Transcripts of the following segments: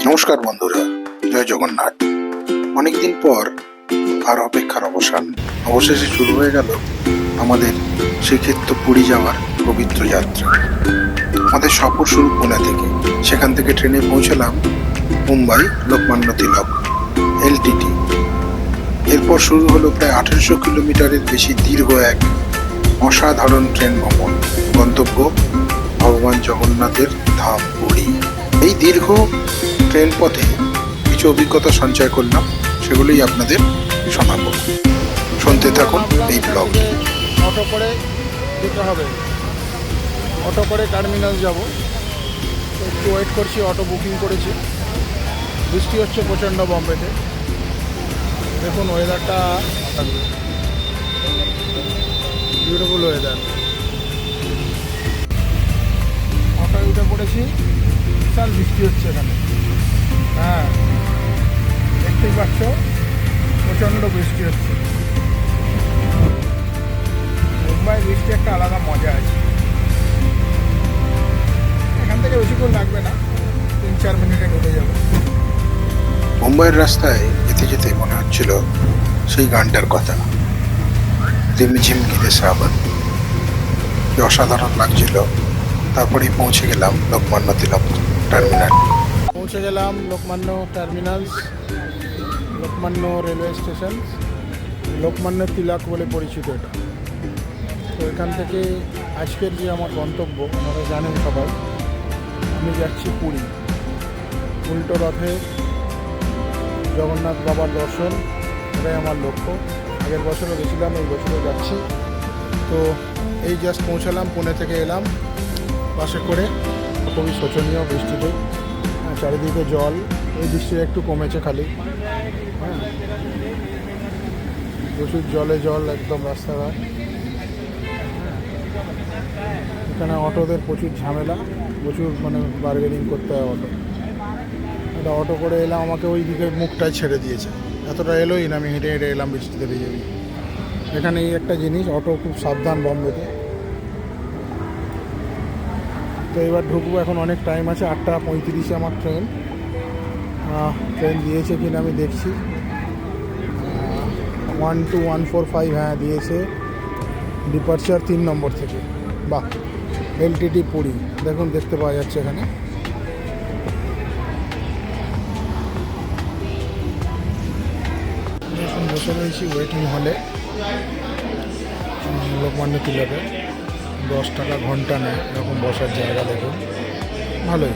নমস্কার বন্ধুরা, জয় জগন্নাথ। অনেকদিন পর আর অপেক্ষার অবসান, অবশেষে শুরু হয়ে গেল আমাদের শ্রীক্ষেত্র পুরী যাওয়ার পবিত্র যাত্রা। আমাদের সফর শুরু পুনে থেকে, সেখান থেকে ট্রেনে পৌঁছলাম মুম্বাই লোকমান্য তিলক এলটিটি। এরপর শুরু হলো প্রায় 1800 কিলোমিটারের বেশি দীর্ঘ এক অসাধারণ ট্রেন ভ্রমণ, গন্তব্য ভগবান জগন্নাথের ধাম পুরী। এই দীর্ঘ ট্রেন পথে কিছু অভিজ্ঞতা সঞ্চয় করলাম, সেগুলোই আপনাদের শোনাবো। শুনতে থাকুন এই ব্লগটি। অটো করে যেতে হবে, অটো করে টার্মিনাল যাব। একটু ওয়েট করছি, অটো বুকিং করেছি। বৃষ্টি হচ্ছে প্রচণ্ড বম্বেতে, দেখুন ওয়েদারটা বিউটিফুল ওয়েদার। অটোয় উঠে পড়েছি, বিশাল বৃষ্টি হচ্ছে এখানে। হ্যাঁ, দেখতেই পাচ্ছ প্রচণ্ড বৃষ্টি হচ্ছে। মুম্বাই বৃষ্টি একটা আলাদা মজা আছে। এখান থেকে বেশিক্ষণ লাগবে না, 3-4 মিনিটে ঢুকে যাবে। মুম্বাইয়ের রাস্তায় যেতে যেতে মনে হচ্ছিল সেই গানটার কথা, রিমঝিম গিরে শ্রাবণ। কি অসাধারণ লাগছিল। তারপরেই পৌঁছে গেলাম লোকমান্য তিলক টার্মিনাল। পৌঁছে গেলাম Lokmanya terminals, Lokmanya railway station. Lokmanya Tilak বলে পরিচিত এটা। তো এখান থেকে আজকের যে আমার গন্তব্য, আপনারা জানেন সবাই, আমি যাচ্ছি পুরী। উল্টো রথে জগন্নাথ বাবার দর্শন, এটাই আমার লক্ষ্য। আগের বছরও গেছিলাম, এই বছরও যাচ্ছি। তো এই জাস্ট পৌঁছালাম, পুনে থেকে এলাম বাসে করে। খুবই শোচনীয় বৃষ্টিতে, চারিদিকে জল। এই বৃষ্টিটা একটু কমেছে খালি, হ্যাঁ, প্রচুর জলে জল একদম রাস্তাঘাট। এখানে অটোদের প্রচুর ঝামেলা, প্রচুর বার্গেনিং করতে হয় অটো। একটা অটো করে এলাম, আমাকে ওই দিকে মুখটায় ছেড়ে দিয়েছে, এতটা এলোই না, আমি হেঁটে হেঁটে এলাম বৃষ্টিতে ভিজে। এখানে এই একটা জিনিস, অটো খুব সাবধান বম্বেতে। তো এবার ঢুকবো, এখন অনেক টাইম আছে। 8:35 আমার ট্রেন দিয়েছে কিনা আমি দেখছি। 12145, হ্যাঁ দিয়েছে। ডিপার্চার 3 নম্বর থেকে। বাহ, এলটিটি পুরী দেখুন, দেখতে পাওয়া যাচ্ছে এখানে। এখন বসে রয়েছি ওয়েটিং হলে লোকমান্য তিলকে। 10 টাকা ঘন্টা নেয় এরকম বসার জায়গা, দেখুন ভালোই।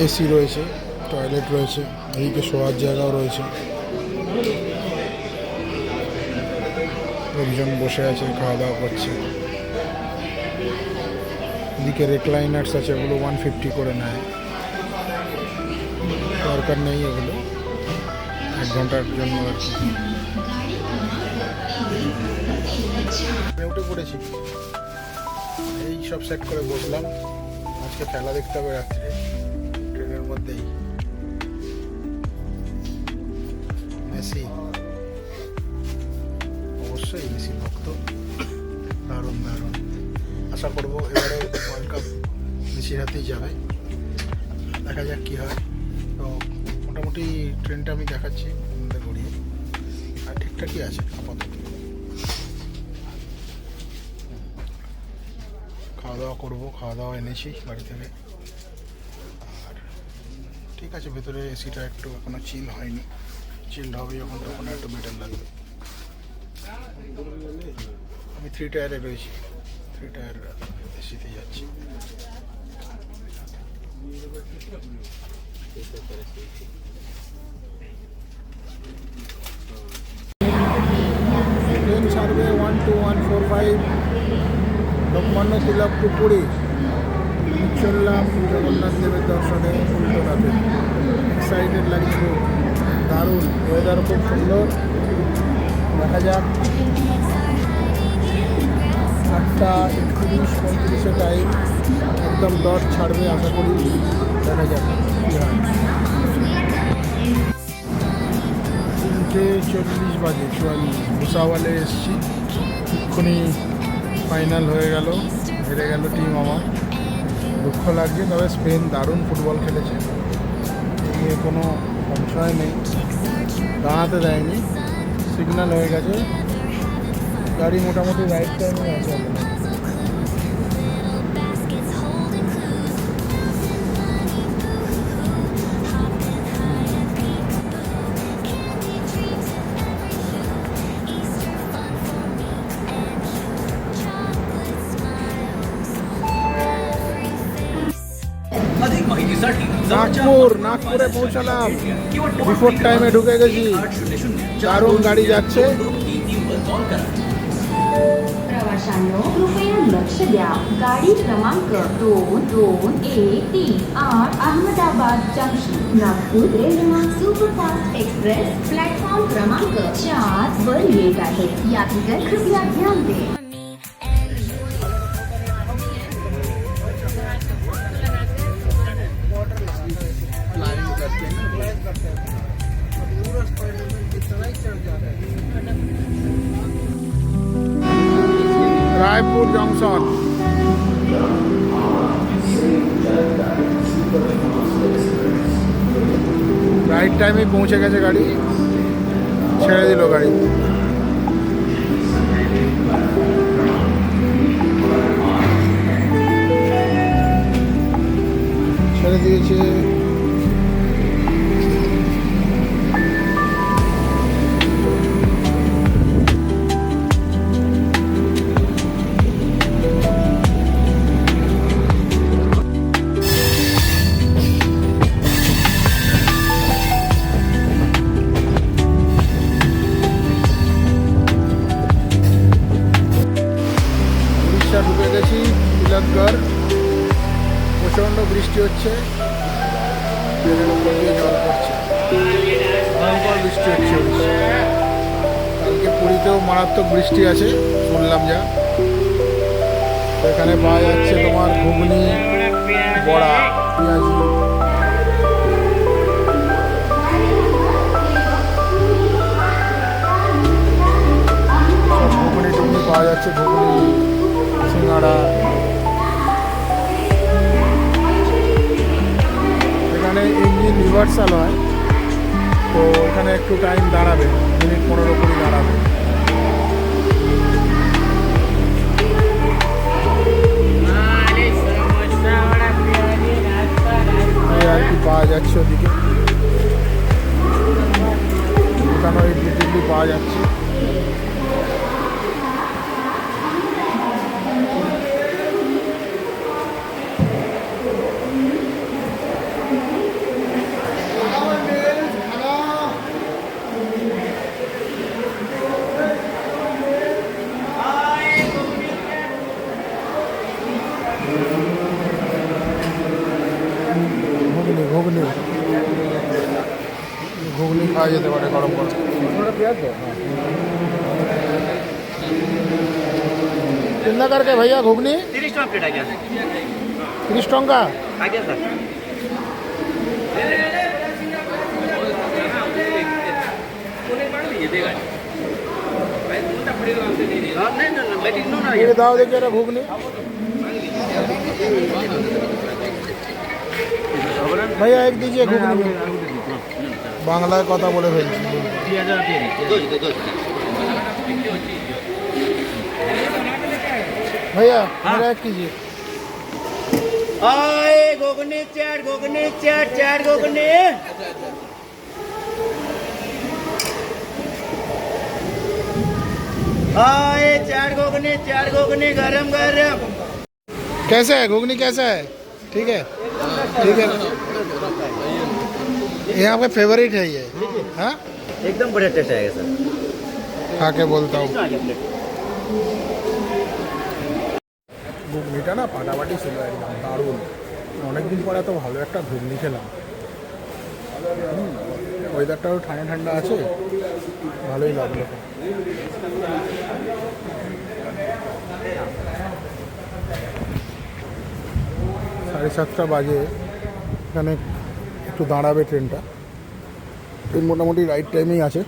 এসি রয়েছে, টয়লেট রয়েছে, এইদিকে শোয়ার জায়গাও রয়েছে। লোকজন বসে আছে, খাওয়া দাওয়া করছে। এদিকে রেক্লাইনার্স আছে, ওগুলো 150 করে নেয়। দরকার নেই এগুলো, 1 ঘন্টার জন্য আর কি। উঠে পড়েছি, এই সব সেট করে বসলাম। আজকে খেলা দেখতে হবে রাত্রে ট্রেনের মধ্যেই। মেসি, অবশ্যই মেসি ভক্ত। দারুণ দারুণ, আশা করবো এবারে ওয়ার্ল্ড কাপ মেসির হাতেই যাবে। দেখা যাক কী হয়। তো মোটামুটি ট্রেনটা আমি দেখাচ্ছি মধ্যে গড়িয়ে, আর ঠিকঠাকই আছে আপাতত। খাওয়া দাওয়া করবো, খাওয়া দাওয়া এনেছি বাড়ি থেকে। আর ঠিক আছে, ভেতরে এসিটা একটু এখনও চিল হয়নি, চিল্ড হবে যখন তখন একটু বেটার লাগবে। আমি 3 টায়ারে রয়েছি, 3 টায়ার এসিতে যাচ্ছি। ট্রেন ছাড়বে 12145 লোকমান্য তিলক টু পুরী। চললাম জগন্নাথ দেবের দর্শনে উল্টো রাতে। এক্সাইটেড লাগছে খুব, দারুণ ওয়েদার, খুব সুন্দর। দেখা যাক, 8:31-35 টাইম, একদম ডট ছাড়বে আশা করি। দেখা যাক কী হয়। 3:40 বাজে, 44 ভুসাওয়ালে এসছি। এক্ষুনি ফাইনাল হয়ে গেল, হেরে গেল টিম আমার। দুঃখ লাগছে, তবে স্পেন দারুণ ফুটবল খেলেছে, এই নিয়ে কোনো সংশয় নেই। দাঁড়াতে দেয়নি, সিগন্যাল হয়ে গেছে, গাড়ি মোটামুটি রাইট টাইমে আছে এখন। अधिक माहितीसाठी নাগপুরে পৌঁছালাম, বিফোর টাইমে ঢুকে গেছি। দারুণ गाड़ी যাচ্ছে। प्रवाशांनो कृपया लक्ष द्या, गाडी क्रमांक 2213 Ahmedabad junction Nagpur railway superfast express platform क्रमांक 4 वर येत आहे। यात्रीगण कृपया ध्यान दे। রায়পুর জংশন, রাইট টাইমে পৌঁছে গেছে গাড়ি, ছেড়ে দিল গাড়ি। ছেড়ে দিয়েছে। ঢুকে গেছি তিলকগড়। প্রচণ্ড বৃষ্টি হচ্ছে, ট্রেনের উপর দিয়ে জল পড়ছে, ভয়ঙ্কর বৃষ্টি হচ্ছে। কালকে পুরীতেও মারাত্মক বৃষ্টি আছে শুনলাম যা। এখানে পাওয়া যাচ্ছে তোমার ঘুগনি, বড়া, পেঁয়াজি। ঘুগনি টুগনি পাওয়া যাচ্ছে, ঘুগনি, সিঙ্গাড়া। এখানে ইঞ্জিন রিভার্সাল হয়, তো এখানে একটু টাইম দাঁড়াবে, মিনিট 15 করে দাঁড়াবে। এই আর কি পাওয়া যাচ্ছে ওদিকে, এখানেও ইডলি টিডলি পাওয়া যাচ্ছে। ঘুগনি ঘুগনি খাওয়া যেতে পারে গরম গরম। कितना करके भैया घुगनी? 30 टଙ୍କା प्लेट आज्ञा 30 ଟଙ୍କା। आज्ञा सर ये दाव देखिए रे घुगनी भैया, एक दीजिए घुगनी में। बांग्लाয় কথা বলে ফেলছি। भैया मेरा एक कीजिए। आए घुगनी चाट घुगनी आए चाट घुगनी गरम गरम। कैसा है घुगनी, कैसा है? ठीक है, ठीक है। ये आपका फेवरेट है ये? हाँ, एकदम बढ़िया टेस्ट आएगा सर। खा के बोलता हूँ। ঘুগনিটা না ফাটাফাটি ছিল, একদম দারুণ। অনেকদিন পরে তো ভালো একটা ঘুগনি খেলাম। ওয়েদারটাও ঠান্ডা ঠান্ডা আছে, ভালোই লাগলো। 7:30 বাজে, এখানে একটু দাঁড়াবে ট্রেনটা। ট্রেন মোটামুটি রাইট টাইমেই আছে,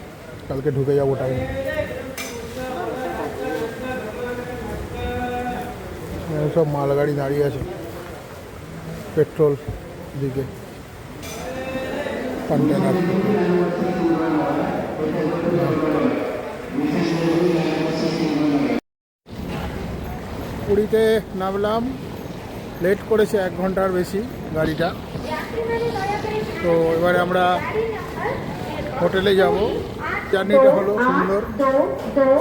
কালকে ঢুকে যাবো টাইমে। সব মালগাড়ি দাঁড়িয়ে আছে। পেট্রোল দিকে কন্টেনার। পুরীতে নামলাম, লেট করেছে 1 ঘন্টার বেশি গাড়িটা। তো এবারে আমরা হোটেলে যাব। জার্নিটা হলো সুন্দর,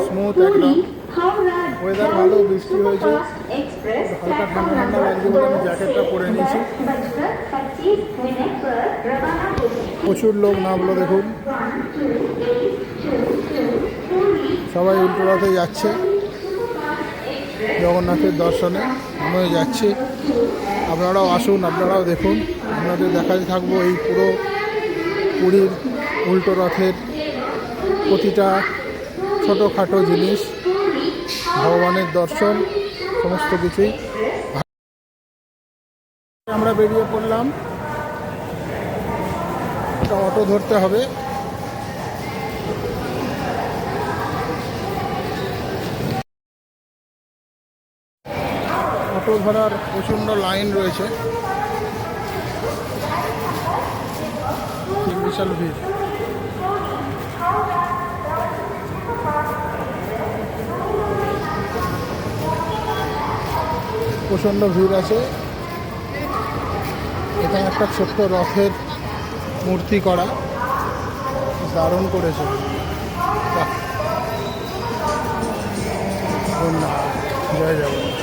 স্মুথ একদম, ওয়েদার ভালো, বৃষ্টি হয়েছে, হালকা ঠান্ডা ঠান্ডা লাগছে বলে আমি জ্যাকেটটা পরে নিয়েছি। প্রচুর লোক নামলো দেখুন, সবাই উল্টো রথে যাচ্ছে জগন্নাথের দর্শনে, আমিও যাচ্ছি। আপনারাও আসুন, আপনারাও দেখুন। আপনাদের দেখাতে থাকবো এই পুরো পুরীর উল্টো রথের প্রতিটা ছোটোখাটো জিনিস, ভগবানের দর্শন, সমস্ত কিছুই। আমরা বেরিয়ে পড়লাম, একটা অটো ধরতে হবে। অটো ধরার প্রচণ্ড লাইন রয়েছে, বিশাল ভিড়। প্রচণ্ড ভিড় আছে। এখানে একটা ছোট্ট রথের মূর্তি করা, দারুণ করেছে। বাহ, ধন্যবাদ, জয় জগন্নাথ।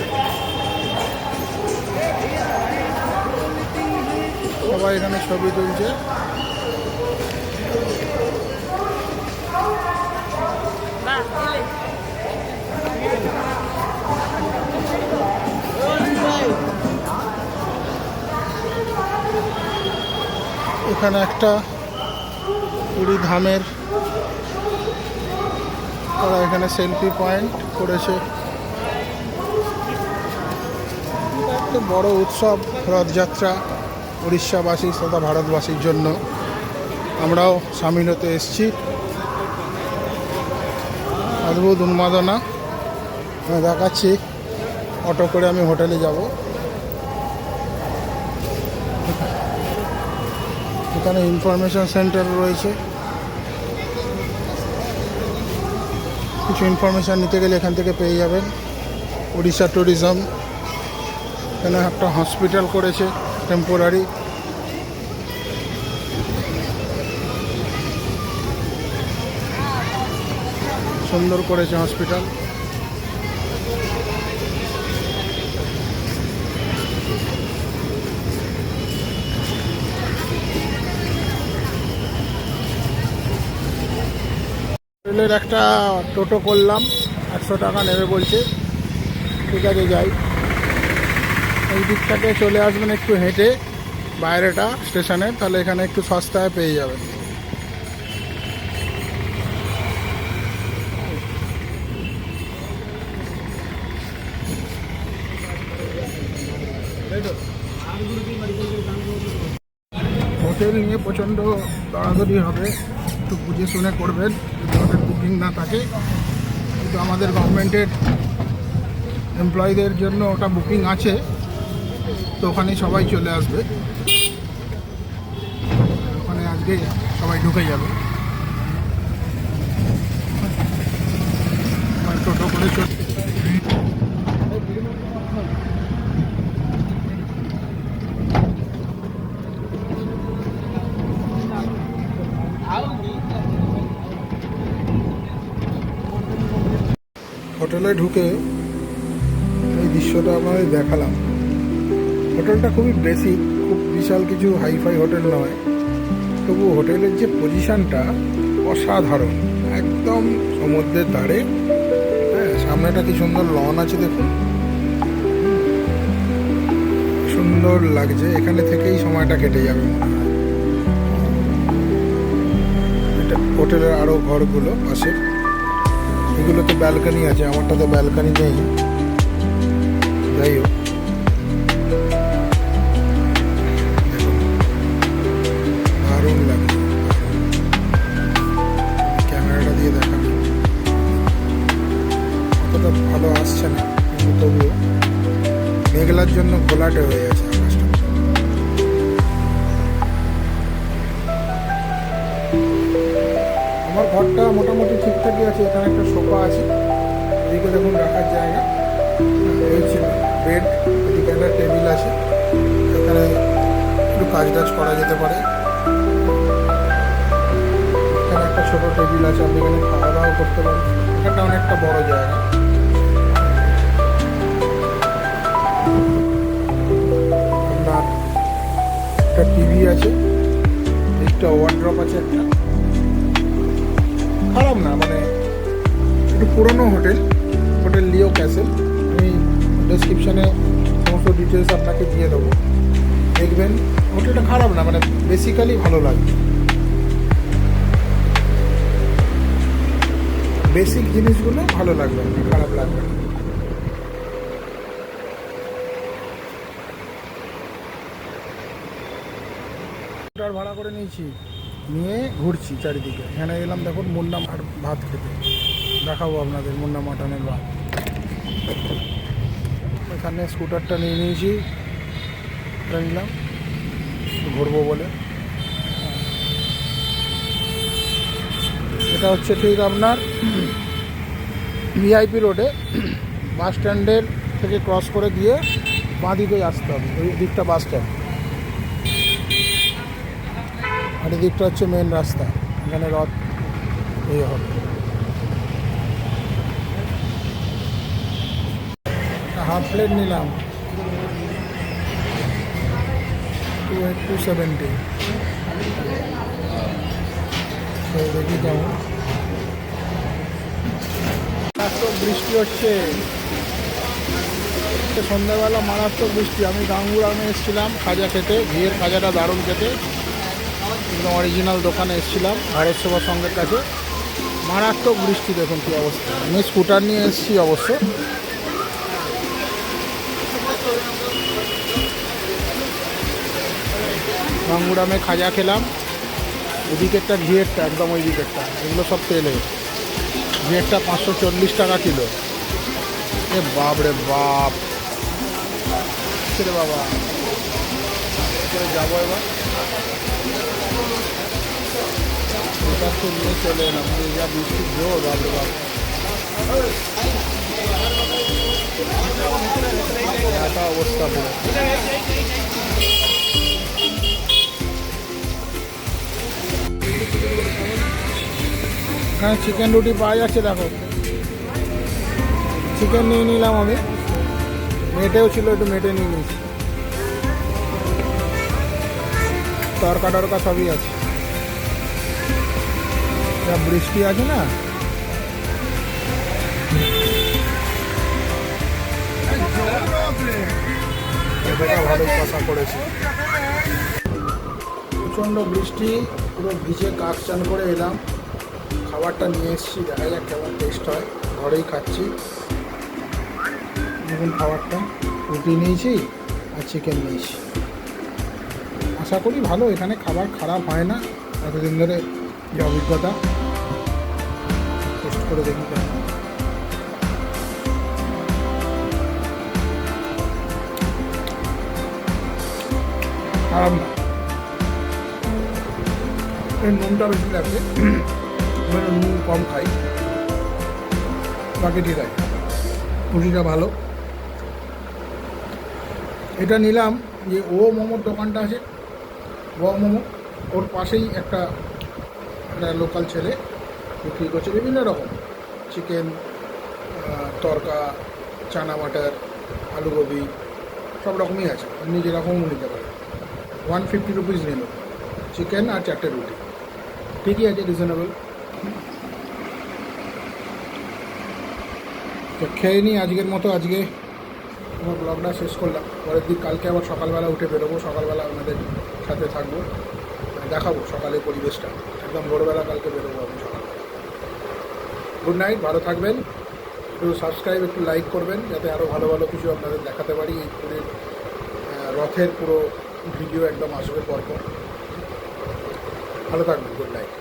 সবাই এখানে ছবি তুলছে। এখানে একটা পুরী ধামের ওরা এখানে সেলফি পয়েন্ট করেছে। একটা বড় উৎসব, রথযাত্রা, উড়িষ্যাবাসী তথা ভারতবাসীর জন্য। আমরাও সামিল হতে এসেছি। অদ্ভুত উন্মাদনা। আমি দেখাচ্ছি, অটো করে আমি হোটেলে যাব। এখানে ইনফরমেশন সেন্টার রয়েছে, কিছু ইনফরমেশান নিতে গেলে এখান থেকে পেয়ে যাবেন। উড়িষ্যা ট্যুরিজম, এখানে একটা হসপিটাল করেছে টেম্পোরারি। সুন্দর করেছে হসপিটাল। রেলের একটা টোটো করলাম, 800 টাকা নেবে বলছে। ঠিক আছে, যাই। এই দিকটাকে চলে আসবেন একটু হেঁটে বাইরেটা স্টেশনে, তাহলে এখানে একটু সস্তায় পেয়ে যাবেন। হোটেল নিয়ে প্রচণ্ড দরাদরি হবে, একটু বুঝে শুনে করবেন যদি হোটেল বুকিং না থাকে। কিন্তু আমাদের গভর্নমেন্টের এমপ্লয়ীদের জন্য ওটা বুকিং আছে, তো ওখানে সবাই চলে আসবে। ওখানে আজকে সবাই ঢুকে যাবে। টোটো করে হোটেলে ঢুকে এই দৃশ্যটা আপনাদের দেখালাম। হোটেলটা খুবই বেসিক, খুব বিশাল কিছু হাইফাই হোটেল নয়, তবু হোটেলের যে পজিশানটা অসাধারণ, একদম সমুদ্রের ধারে। হ্যাঁ, সামনেটা কি সুন্দর লন আছে দেখুন, সুন্দর লাগছে। এখানে থেকেই সময়টা কেটে যাবে মনে হয়। এটা হোটেলের আরও ঘরগুলো পাশে, এগুলোতে ব্যালকানি আছে, আমারটাতে ব্যালকানি নেই। যাই হোক, দারুণ লাগে। ক্যামেরাটা দিয়ে দেখানো অতটা ভালো আসছে না, কিন্তু তবুও মেঘলার জন্য ঘোলাটে হয়ে আছে আকাশটা। খাবারটা মোটামুটি ঠিকঠাকই আছে। এখানে একটা সোফা আছে, এদিকে দেখুন রাখার জায়গা, এই হচ্ছে বেড, এদিকে একটা টেবিল আছে, এখানে একটু কাজ টাজ করা যেতে পারে। এখানে একটা ছোট টেবিল আছে, আপনি এখানে খাওয়া দাওয়া করতে পারেন। এটা অনেকটা বড় জায়গা। আপনার একটা টিভি আছে, একটা ওয়ার্ড্রপ আছে, একটা খারাপ না, মানে একটু পুরনো হোটেল, হোটেল লিও ক্যাসেল। আমি ডেসক্রিপশানে সমস্ত ডিটেলস আপনাকে দিয়ে দেবো, দেখবেন। হোটেলটা খারাপ না, মানে বেসিক্যালি ভালো লাগবে। বেসিক জিনিসগুলো ভালো লাগবে, খারাপ লাগবে না। ভাড়া করে নিয়েছি, নিয়ে ঘুরছি চারিদিকে। এখানে এলাম, দেখুন মুন্না ভাত খেতে, দেখাবো আপনাদের মুন্না মাটনের ভাত। এখানে স্কুটারটা নিয়ে নিয়েছি, নিলাম ঘুরবো বলে। এটা হচ্ছে ঠিক আপনার ভিআইপি রোডে, বাস স্ট্যান্ডের থেকে ক্রস করে দিয়ে বাঁ দিকে আসতে হবে, ওই দিকটা বাস স্ট্যান্ড, আর এই দিকটা হচ্ছে মেন রাস্তা। এখানে রথ এই হবে। হাফ প্লেট নিলাম 270, তো দেখি কেমন। মারাত্মক বৃষ্টি হচ্ছে, সন্ধ্যাবেলা মারাত্মক বৃষ্টি। আমি গাঙ্গুরামে এসেছিলাম খাজা খেতে, ঘিয়ের খাজাটা দারুণ খেতে, একদম অরিজিনাল দোকানে এসেছিলাম ভারত সেবা সংঘের কাছে। মারাত্মক বৃষ্টি, দেখুন কী অবস্থা। আমি স্কুটার নিয়ে এসেছি অবশ্য। গাঙ্গুরামে খাজা খেলাম, ওদিকেরটা ঘিয়েরটা, একদম ওই দিকেরটা, এগুলো সব তেলে। ঘিয়েরটা 540 টাকা কিলো। এ বাপ রে বাপ, রে বাবা, যাবো এবার। ওটা তো নিয়ে চলে এলাম, যা বৃষ্টির জোর, বাপ রে বাপ। একা অবস্থা পুরো। এখানে চিকেন রুটি পাওয়া যাচ্ছে, দেখো। চিকেন নিয়ে নিলাম আমি, মেটেও ছিল, একটু মেটে নিয়ে নিয়েছি। তরকা টরকা সবই আছে। যা বৃষ্টি আছে না, ভালোই কষা করেছে। প্রচণ্ড বৃষ্টি, পুরো ভিজে কাক চান করে এলাম। খাবারটা নিয়ে এসেছি, দেখা যাক কেমন টেস্ট হয়। ঘরেই খাচ্ছি, দেখুন খাবারটা। রুটি নিয়েছি আর চিকেন নিয়েছি। আশা করি ভালো, এখানে খাবার খারাপ হয় না, এতদিন ধরে যে অভিজ্ঞতা। টেস্ট করে দেখি কেন। খারাপ না, নুনটা বেশি লাগছে, নুন কম খাই, বাকি ঠিক আছে। রুটিটা ভালো। এটা নিলাম যে মোমোর দোকানটা আছে, মোমো, ওর পাশেই একটা লোকাল ছেলে বিক্রি করছে বিভিন্ন রকম চিকেন, তরকা, চানা মাটার, আলু গোবি, সব রকমই আছে। আপনি যেরকমও নিতে পারেন। 150 রুপিস নিল, চিকেন আর 4টে রুটি, ঠিকই আছে, রিজনেবল। তো খেয়ে নিই আজকের মতো। আজকে আমার ব্লগটা শেষ করলাম। পরের দিন কালকে আবার সকালবেলা উঠে বেরোবো, সকালবেলা আপনাদের সাথে থাকবো, দেখাবো সকালে পরিবেশটা। একদম ভোরবেলা কালকে বেরোবো আমি সকালবেলা। গুড নাইট, ভালো থাকবেন। একটু সাবস্ক্রাইব, একটু লাইক করবেন, যাতে আরও ভালো ভালো কিছু আপনাদের দেখাতে পারি। এই পুরীর রথের পুরো ভিডিও একদম আসবে পরপর। ভালো থাকবেন, গুড নাইট।